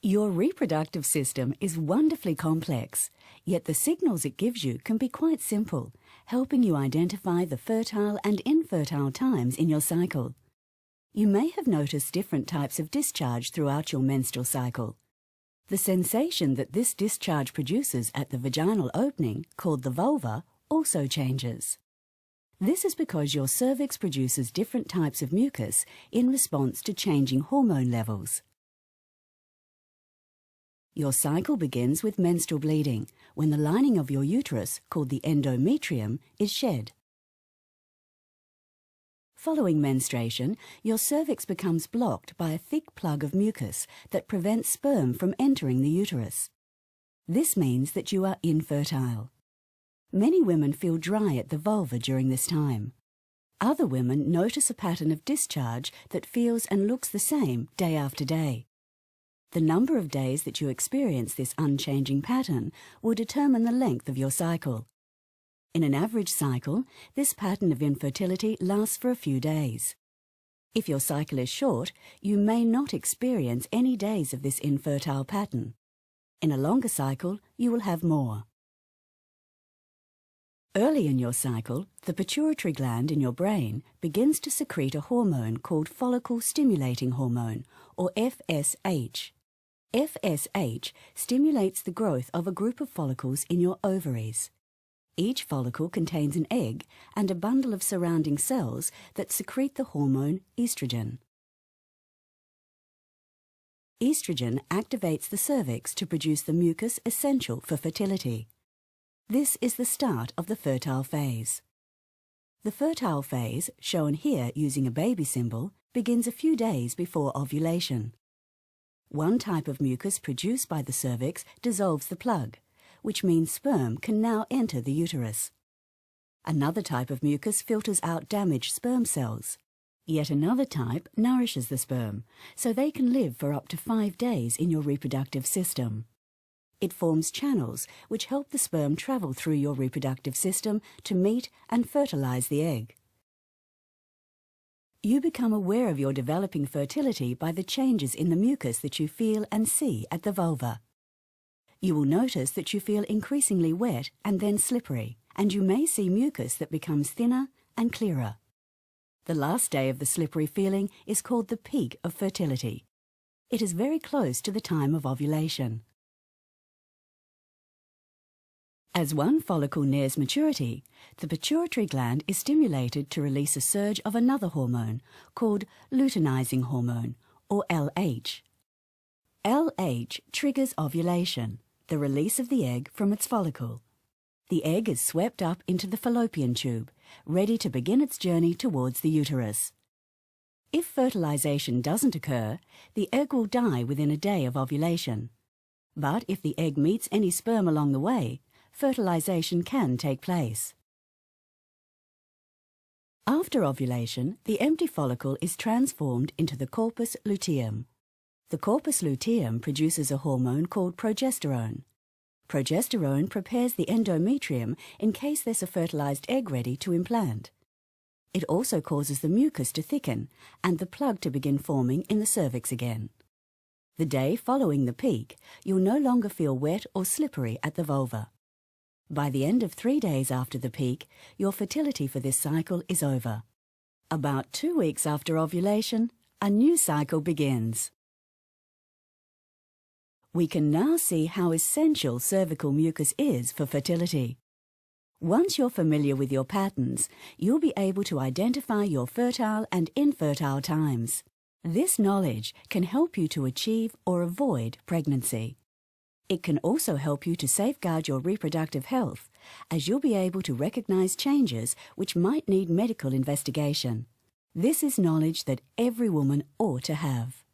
Your reproductive system is wonderfully complex, yet the signals it gives you can be quite simple, helping you identify the fertile and infertile times in your cycle. You may have noticed different types of discharge throughout your menstrual cycle. The sensation that this discharge produces at the vaginal opening, called the vulva, also changes. This is because your cervix produces different types of mucus in response to changing hormone levels. Your cycle begins with menstrual bleeding, when the lining of your uterus, called the endometrium, is shed. Following menstruation, your cervix becomes blocked by a thick plug of mucus that prevents sperm from entering the uterus. This means that you are infertile. Many women feel dry at the vulva during this time. Other women notice a pattern of discharge that feels and looks the same day after day. The number of days that you experience this unchanging pattern will determine the length of your cycle. In an average cycle, this pattern of infertility lasts for a few days. If your cycle is short, you may not experience any days of this infertile pattern. In a longer cycle, you will have more. Early in your cycle, the pituitary gland in your brain begins to secrete a hormone called follicle-stimulating hormone, or FSH. FSH stimulates the growth of a group of follicles in your ovaries. Each follicle contains an egg and a bundle of surrounding cells that secrete the hormone estrogen. Estrogen activates the cervix to produce the mucus essential for fertility. This is the start of the fertile phase. The fertile phase, shown here using a baby symbol, begins a few days before ovulation. One type of mucus produced by the cervix dissolves the plug, which means sperm can now enter the uterus. Another type of mucus filters out damaged sperm cells. Yet another type nourishes the sperm, so they can live for up to 5 days in your reproductive system. It forms channels which help the sperm travel through your reproductive system to meet and fertilize the egg. You become aware of your developing fertility by the changes in the mucus that you feel and see at the vulva. You will notice that you feel increasingly wet and then slippery, and you may see mucus that becomes thinner and clearer. The last day of the slippery feeling is called the peak of fertility. It is very close to the time of ovulation. As one follicle nears maturity, the pituitary gland is stimulated to release a surge of another hormone called luteinizing hormone, or LH. LH triggers ovulation, the release of the egg from its follicle. The egg is swept up into the fallopian tube, ready to begin its journey towards the uterus. If fertilization doesn't occur, the egg will die within a day of ovulation. But if the egg meets any sperm along the way, fertilization can take place. After ovulation, the empty follicle is transformed into the corpus luteum. The corpus luteum produces a hormone called progesterone. Progesterone prepares the endometrium in case there's a fertilized egg ready to implant. It also causes the mucus to thicken and the plug to begin forming in the cervix again. The day following the peak, you'll no longer feel wet or slippery at the vulva. By the end of 3 days after the peak, your fertility for this cycle is over. About 2 weeks after ovulation, a new cycle begins. We can now see how essential cervical mucus is for fertility. Once you're familiar with your patterns, you'll be able to identify your fertile and infertile times. This knowledge can help you to achieve or avoid pregnancy. It can also help you to safeguard your reproductive health, as you'll be able to recognize changes which might need medical investigation. This is knowledge that every woman ought to have.